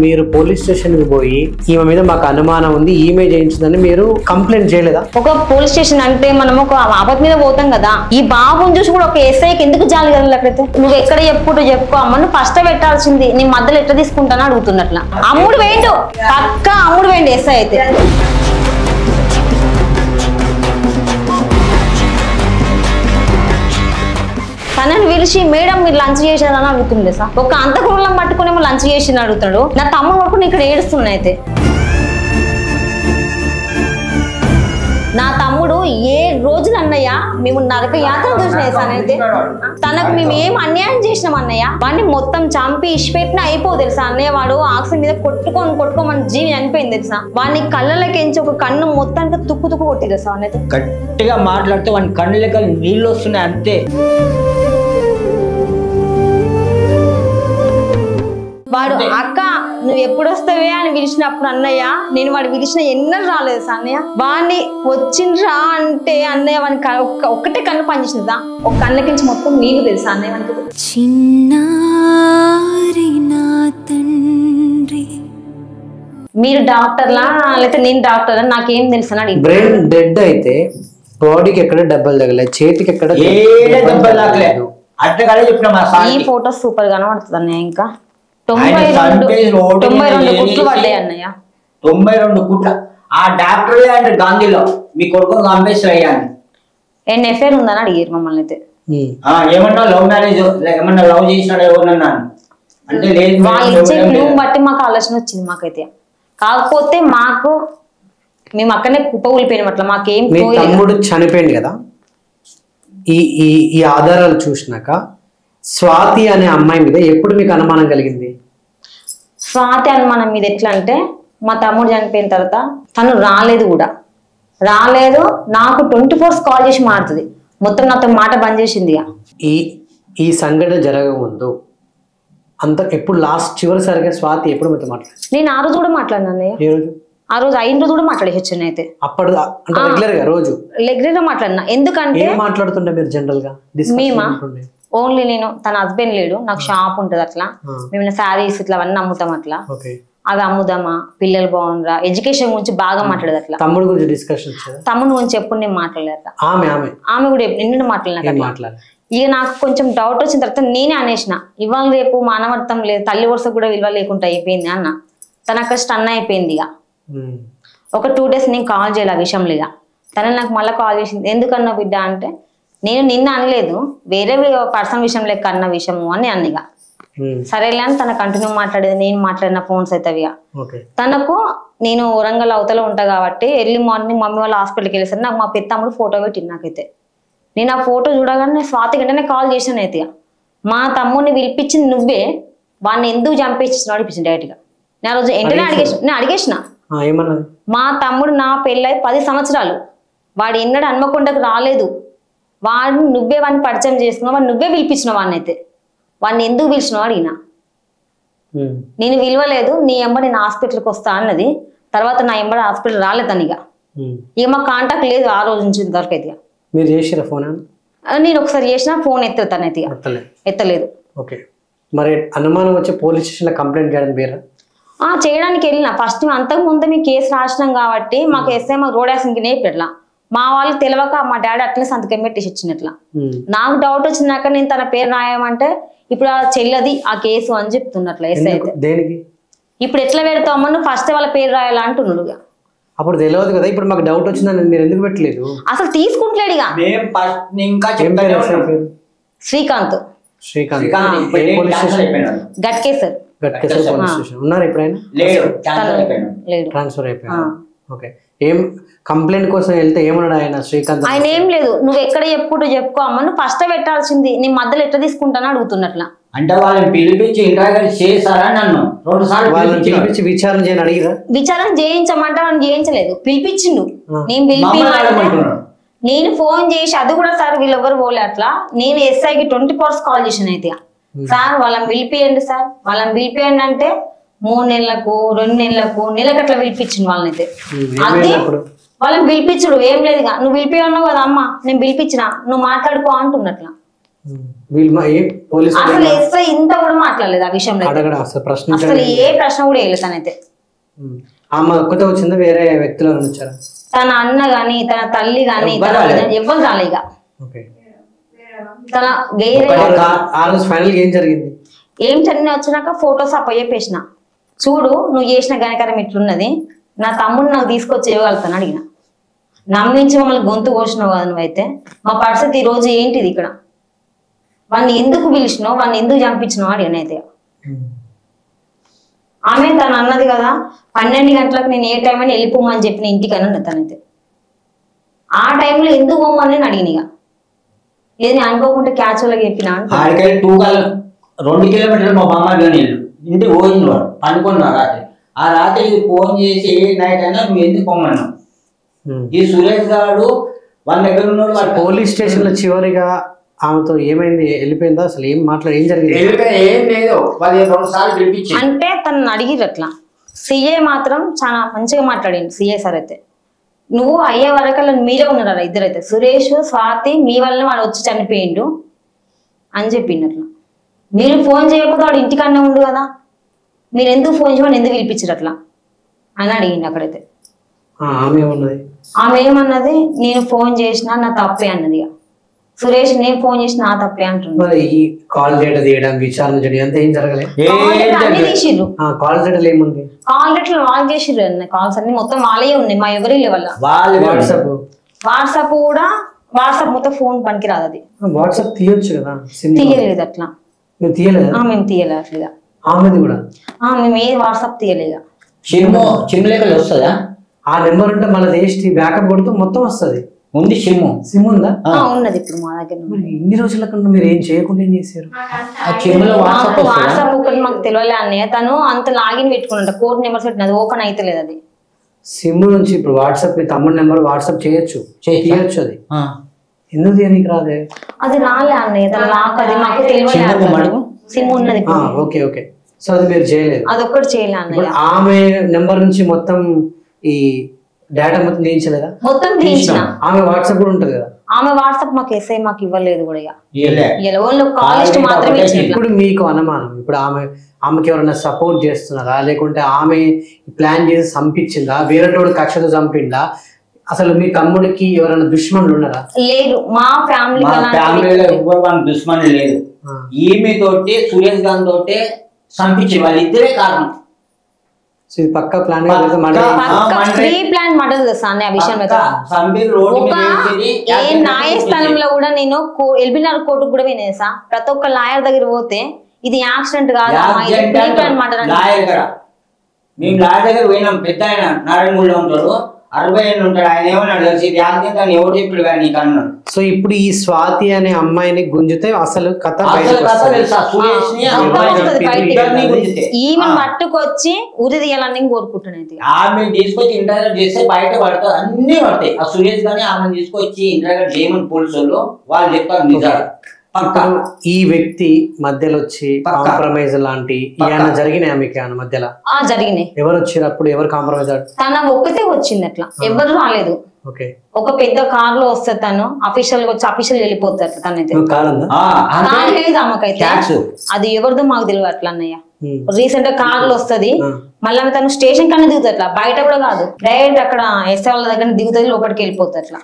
మీరు police station కి పోయి ఈమె మీద మాకు అనుమానం ఉంది, ఈమె చేయించిందని మీరు కంప్లైంట్ చేయలేదా? ఒక పోలీస్ స్టేషన్ అంటే మనం ఒక ఆపద మీద పోతాం కదా, ఈ బాబుని చూసి కూడా ఒక ఎస్ఐకి ఎందుకు జాలి కదలకైతే నువ్వు ఎక్కడ చెప్పుకో అమ్మ, నువ్వు ఫస్ట్ పెట్టాల్సింది, నీ మధ్యలో ఎట్లా తీసుకుంటానో అడుగుతున్నట్ల. అమ్ముడు వేయండు, పక్క అమ్ముడు వేయండి ఎస్ఐ అయితే. తనని పిలిచి మేడం మీరు లంచ్ చేశారని అడుగుతుండే సార్. ఒక అంతకులం పట్టుకునేమో లంచ్ చేసి అడుగుతాడు. నా తమ్ముడు పట్టుకుని ఇక్కడ ఏడుస్తున్నా అయితే. నా తమ్ముడు ఏ రోజులు అన్నయ్య మేము నరక యాత్ర చూసినాయి సార్ అయితే. తనకు మేము ఏం అన్యాయం చేసినాం అన్నయ్య, వాడిని మొత్తం చంపి ఇష్టపెట్టినా అయిపోవు తెలుసా అన్నయ్య. వాడు ఆక్సిజన్ మీద కొట్టుకోమని జీవి అనిపోయింది తెలుసా. వాడిని కళ్ళలోకించి ఒక కన్ను మొత్తానికి తుక్కు కొట్టి తెలుసా అన్నైతే. గట్టిగా మాట్లాడితే వాడి కళ్ళు లెక్క నీళ్ళు వస్తున్నాయి అంతే. వాడు అక్క నువ్వు ఎప్పుడు వస్తావే అని పిలిచినప్పుడు అన్నయ్య, నేను వాడు పిలిచిన ఎన్నడూ రాలేదు సార్ అన్నయ్య. వాడిని వచ్చిండ్రా అంటే అన్నయ్య వాడిని ఒక్కటే కన్ను పనిచేసిందా, ఒక కళ్ళకించి మొత్తం నీళ్ళు తెలుసా అన్నయ్య వానికి. మీరు డాక్టర్లా లేకపోతే నేను డాక్టర్లా నాకేం తెలుసు అని. బ్రెయిన్ డెడ్ అయితే బాడీకి ఎక్కడ దెబ్బలు తగలేదు, చేతికి ఎక్కడ దెబ్బలు తగలేదు. ఈ ఫోటో సూపర్ గానే పడుతుంది అన్నయ్య. ఇంకా 92 కుట్లు పడ్డాయి అన్నయ్య. 92 కుట్ల. ఆ డాక్టర్ అంటే గాంధీలో మీ కొడుకు అంబేద్కర్ అయ్యాను. ఏం ఎఫ్ఐఆర్ ఉందని అడిగారు మమ్మల్ని అయితే. ఏమన్నా లవ్ మ్యారేజ్ ఏమన్నా లవ్ చేసినాడు ఎవరన్నా అంటే లేదు. వాళ్ళు ఇచ్చే క్లూ బట్టి మాకు ఆలోచన వచ్చింది మాకైతే. కాకపోతే మేము అక్కడనే కుప్ప ఊలిపోయినాం అట్లా. మాకేం తమ్ముడు చనిపోయింది కదా, ఈ ఆధారాలు చూసినాక స్వాతి అనే అమ్మాయి మీద ఎప్పుడు మీకు అనుమానం కలిగింది? స్వాతి అనుమానం మీద ఎట్లా అంటే, మా తమ్ముడు చనిపోయిన తర్వాత తను రాలేదు నాకు 24 కాల్ చేసి మాడుతుంది. మొత్తం నాతో మాట బంద్ చేసింది. ఈ సంఘటన జరగకముందు ఎప్పుడు చివరిసారిగా స్వాతి ఎప్పుడు మీతో మాట్లాడు? నేను ఆ రోజు కూడా మాట్లాడినా. ఆ రోజు అయిన రోజు కూడా మాట్లాడేసి వచ్చాను అయితే. అప్పుడు రెగ్యులర్ గా మాట్లాడినా. ఎందుకంటే మాట్లాడుతుండే మీరు జనరల్ గా మేమా ఓన్లీ నేను తన హస్బెండ్ లేడు, నాకు షాప్ ఉంటది అట్లా, మేము శారీస్ ఇట్లా అవన్నీ అమ్ముతాం అట్లా, అవి అమ్ముదామా, పిల్లలు బాగుండ్రా, ఎడ్యుకేషన్ గురించి బాగా మాట్లాడదు అట్లా. తమ్ముడు గురించి డిస్కషన్ తమ్ముడు గురించి ఎప్పుడు నేను మాట్లాడలేదు అట్లా. ఆమె కూడా ఎన్నడూ మాట్లాడినా. ఇక నాకు కొంచెం డౌట్ వచ్చిన తర్వాత నేనే అనేసిన, ఇవాళ రేపు మానవర్థం లేదు, తల్లి వరుస కూడా విలువ లేకుండా అయిపోయింది అన్న. తన అక్కడ స్టన్ అయిపోయింది. ఇక ఒక 2 days నేను కాల్ చేయాలి ఆ విషయంలో. ఇక తన నాకు మళ్ళీ కాల్ చేసింది, ఎందుకన్నా బిడ్డ అంటే, నేను నిన్న అనలేదు, వేరే పర్సనల్ విషయం లెక్క అన్న విషయము అని అన్నగా. సరేలే అని తన కంటిన్యూ మాట్లాడేది, నేను మాట్లాడిన ఫోన్స్ అయితే అవి. తనకు నేను వరంగల్ అవతల ఉంటా కాబట్టి ఎర్లీ మార్నింగ్ మమ్మీ వాళ్ళ హాస్పిటల్కి వెళ్ళేసరి నాకు మా పెద్ద తమ్ముడు ఫోటో పెట్టింది. నాకైతే నేను ఆ ఫోటో చూడగానే స్వాతి గంటనే కాల్ చేశాను అయితే. మా తమ్ముడిని పిలిపించింది నువ్వే, వాడిని ఎందుకు చంపేసినావు అనిపించింది డైరెక్ట్ గా. నేను ఆ రోజు వెంటనే అడిగేసిన మా తమ్ముడు నా పెళ్ళై 10 సంవత్సరాలు, వాడు ఎన్నడూ హన్మకొండకు రాలేదు, వాడిని నువ్వే వాడిని పరిచయం చేస్తున్నావు, వాడిని నువ్వే పిలిపించినావు, వాడిని అయితే వాడిని ఎందుకు పిలిచినావు అడిగినా. నేను విలువలేదు, నీ ఎంబ నేను హాస్పిటల్కి వస్తా అన్నది. తర్వాత నా ఎంబడి హాస్పిటల్ రాలేదని. ఇక మాకు కాంటాక్ట్ లేదు ఆ రోజు నుంచి ఇంతవరకు అయితే. నేను ఒకసారి చేసిన ఫోన్ ఎత్తుతానైతే ఎత్తలేదు. మరి అనుమానం వచ్చి పోలీస్ స్టేషన్ లో కంప్లైంట్ చేయడానికి వెళ్ళిన. ఫస్ట్ అంతకు ముందు మేము కేసు రాసినాం కాబట్టి మాకు ఎస్ఐ మాకు రోడ్ యాక్సిడెంట్ నేర్పెట్లా. మా వాళ్ళు తెలియక మా డాడీ అట్లనే సంతకం పెట్టేసి వచ్చినట్లా. నాకు డౌట్ వచ్చినాక నేను తన పేరు రాయమంటే ఇప్పుడు ఆ చెల్లది ఆ కేసు అని చెప్తున్నట్ల ఎస్ఐ అయితే. ఇప్పుడు ఎట్లా పెడతామని ఫస్ట్ వాళ్ళ పేరు రాయాలా అంటున్నాడు. అప్పుడు తెలియదు కదా, ఇప్పుడు మాకు డౌట్ వచ్చిందని మీరు ఎందుకు పెట్టలేదు? అసలు తీసుకుంటలేడు. శ్రీకాంత్ గట్కే సార్. ఉన్నారు ఎప్పుడైనా? ట్రాన్స్ఫర్ అయిపోయారు. ఓకే. ఏం కంప్లైంట్ కోసం వెళ్తే ఏమన్నాడు ఆయన శ్రీకాంత్? ఆయన ఏం లేదు, నువ్వు ఎక్కడ చెప్పుకో అమ్మ, నువ్వు ఫస్ట్ పెట్టాల్సింది, నీ మధ్యలో ఎట్లా తీసుకుంటానో అడుగుతున్నట్లా. అంటే వాళ్ళని పిలిపించి ఇంటరాగేట్ చేశారా? నన్ను 2 సార్లు పిలిపించి విచారణ చేయని అడిగిరా? విచారణ చేయించమంటే మనం చేయించలేదు, పిలిపించిండు. నేను ఫోన్ చేసి అది కూడా సార్ వీళ్ళెవరు పోలే అట్లా. నేను ఎస్ఐకి 24 hours కాల్ చేసాను అయితే. సార్ వాళ్ళని పిలిపియండి సార్, వాళ్ళని పిలిపియండి అంటే 3 నెలలకు 2 నెలలకు నెలకు అట్లా పిలిపించింది వాళ్ళని అయితే. అదే వాళ్ళని పిలిపించుడు ఏం లేదుగా, నువ్వు పిలిపి ఉన్నావు కదా అమ్మ, నేను పిలిపించిన, నువ్వు మాట్లాడుకో అంటున్నట్లా. పోలీసు అసలు ఎస్ఐ ఇంత కూడా మాట్లాడలేదు ఆ విషయంలో. అడగడం అసలు ప్రశ్న అసలు ఏ ప్రశ్న కూడా వేయలేదు తనైతే. ఆమె ఒక్కటే వచ్చిందా, వేరే వ్యక్తులు ఎవరైనా వచ్చారా? తన అన్న గాని తన తల్లి గాని ఎవ్వరు రాలే. ఇక తన వేరే ఆ రోజు ఫైనల్ ఏం జరిగింది? ఏం చదివి వచ్చినాక ఫొటోస్ అప్పయ్యేసిన, చూడు నువ్వు చేసిన ఘనకారం ఇట్లున్నది, నా తమ్ముడు నాకు తీసుకొచ్చి ఇవ్వగలుగుతాను అడిగిన. నమ్మించి మమ్మల్ని గొంతు కోసినావు కదా నువ్వైతే, మా పరిస్థితి ఈ రోజు ఏంటిది ఇక్కడ, వాడిని ఎందుకు పిలిచినావు, వాడిని ఎందుకు చంపించినావు అడిగిన. అయితే ఆమె తను అన్నది కదా 12 గంటలకు నేను ఏ టైం అయినా వెళ్ళిపోమని చెప్పిన ఇంటికి అని అన్నది తనైతే. ఆ టైంలో ఎందుకు పోమని అడిగిన. ఇక ఏది నేను అనుకోకుండా క్యాచువల్గా చెప్పిన. 2 కిలోమీటర్లు మా బామ్మ నీళ్ళు ఇంటికి పోయింది, వాడు అనుకున్నాడు రాత్రి. ఆ రాత్రి ఫోన్ చేసి నైట్ అయినా నువ్వు ఎందుకు పొమ్మన్నావు, ఈ సురేష్ గారు వాళ్ళ దగ్గర ఉన్నాడు. పోలీస్ స్టేషన్ లో చివరిగా ఆమెతో ఏమైంది, వెళ్ళిపోయిందా, అసలు ఏం మాట్లాడి ఏం జరిగింది? ఏం లేదు, వాళ్ళు 2 సార్లు పిలిపించి అంటే తను అడిగిరు అట్లా. సిఏ మాత్రం చాలా మంచిగా మాట్లాడింది సిఏ సార్ అయితే. నువ్వు అయ్యే వరకల్లా మీరే ఉన్నారు ఇద్దరైతే, సురేష్ స్వాతి మీ వల్ల వాడు వచ్చి చనిపోయిండు అని చెప్పిండు అట్లా. మీరు ఫోన్ చేయకపోతే వాడు ఇంటికన్నా ఉండు కదా, మీరు ఎందుకు ఫోన్ చేయమని ఎందుకు పిలిపించారు అట్లా అని అడిగింది అక్కడైతే. ఆమె ఏమన్నది, నేను ఫోన్ చేసినా నా తప్పే అన్నది. సురేష్ నేను ఫోన్ చేసి నా తప్పే అంటున్నాడు. కాల్ డేటా తీయడం, విచారణ చేయడం అంతా ఏం జరగలేదు. అన్ని తీసిర్రు, కాల్ డేటాలు ఏముంది, కాల్ డేటాలు వాళ్ళు చేసిర్రు అన్న, కాల్స్ అన్ని మొత్తం వాళ్ళే ఉన్నాయి, మా ఎవరి వల్ల. వాట్సాప్ కూడా, వాట్సాప్ మొత్తం ఫోన్ పనికి రాదు అది. వాట్సాప్ తీయొచ్చు కదా, తీయలేదు అట్లా. తీయలేదు మేము తీయలేదు అట్లా. ఆమెది కూడా మేము ఏ వాట్సాప్ తీయలేదు. వస్తుందా ఆ నెంబర్ ఉంటే మన దేశ బ్యాకప్ కొడుతూ మొత్తం వస్తుంది. ఉంది సిమ్ ఉందా? ఉన్నది ఇప్పుడు మా దగ్గర. ఇన్ని రోజుల కన్నా మీరు ఏం చేయకుండా ఏం చేశారు? వాట్సాప్ ఒకటి మాకు తెలియలే అన్నయ్య, తను అంత లాగిన్ పెట్టుకున్నట్ట, కోడ్ నెంబర్స్ పెట్టినది ఓపెన్ అయితే లేదు అది. సిమ్ నుంచి ఇప్పుడు వాట్సాప్ మీ తమ్ముడు నెంబర్ వాట్సాప్ చేయొచ్చు, చేయొచ్చు. అది ఎందుకు తీయనికి రాదే? అది రాలే అన్నయ్య, తను లాక్ అది మాకు తెలియలేదు. సిమ్ ఉన్నది. ఓకే ఓకే, సో అది మీరు చేయలేదు, అదొక్కటి చేయలే అన్నయ్య. ఆమె నెంబర్ నుంచి మొత్తం ఈ డేటా మొత్తం తీయించలేదా? మొత్తం తీయించిన. ఆమె వాట్సాప్ కూడా ఉంటది కదా. ఆమె వాట్సాప్ మాకు ఎస్ఐ మాకు ఇవ్వలేదు కూడా. మాత్రమే. ఇప్పుడు మీకు అనుమానం, ఇప్పుడు ఆమెకి ఎవరైనా సపోర్ట్ చేస్తున్నారా, లేకుంటే ఆమె ప్లాన్ చేసి చంపించిందా, వేరేటోడు కక్షతో చంపిందా, అసలు మీ తమ్ముడికి ఎవరైనా దుష్మనులు ఉన్నారా? లేదు, మా ఫ్యామిలీలో ఎవరు దుష్మనులు లేదు. ఈమె తోటి సురేష్ గారి తోటి చంపించి వాళ్ళిద్దరే కారణం. పక్క ప్లాన్ ఏ న్యాయస్థానంలో కూడా నేను ఎల్బీనగర్ కోర్టుకు కూడా వినేసా, ప్రతి ఒక్క లాయర్ దగ్గర పోతే ఇది యాక్సిడెంట్ కాదు మేము లాయర్ దగ్గర పోయినాం. పెద్ద ఆయన నారాయణగూడలో ఉంటాడు, 60 ఏళ్ళు ఉంటాడు. ఆయన ఏమన్నాడు తెలిసి ఎవరు చెప్పాడు కానీ నీకు అన్నాడు. సో ఇప్పుడు ఈ స్వాతి అనే అమ్మాయిని గుంజితే అసలు కథ ఈమె పట్టుకొచ్చి ఉరి తీయాలని కోరుకుంటున్నది. ఆమె తీసుకొచ్చి ఇంటర్వ్యూ చేస్తే బయట పడతారు, అన్ని పడతాయి. ఆ సురేష్ గాని ఆమె తీసుకొచ్చి ఇంటర్వ్యూ చేయమని పోలీసులు వాళ్ళు చెప్పారు నిజాలు. ఈ వ్యక్తి మధ్యలో వచ్చి కాంప్రమైజ్ లాంటి ఏమైనా జరిగినాయి మీకు ఏమైనా మధ్యలో? జరిగినాయి. ఎవరు వచ్చారు అప్పుడు, ఎవరు కాంప్రమైజ్? తన ఒక్కతే వచ్చింది అట్లా, ఎవరు రాలేదు. ఒక పెద్ద కార్ లో వస్తే తను అఫీషియల్ గా వచ్చి అఫీషియల్ వెళ్ళిపోతారు. తనైతే లేదు ఆమెకైతే, అది ఎవరిదో మాకు తెలియదు అట్లా అన్నయ్య. రీసెంట్ గా కార్ లో వస్తుంది, మళ్ళీ తను స్టేషన్ కన్నా దిగుతుంది అట్లా, బయట కూడా కాదు, డైరెక్ట్ అక్కడ ఎస్ఐ వాళ్ళ దగ్గర దిగుతుంది, లోపలికి వెళ్ళిపోతుంది అట్లా.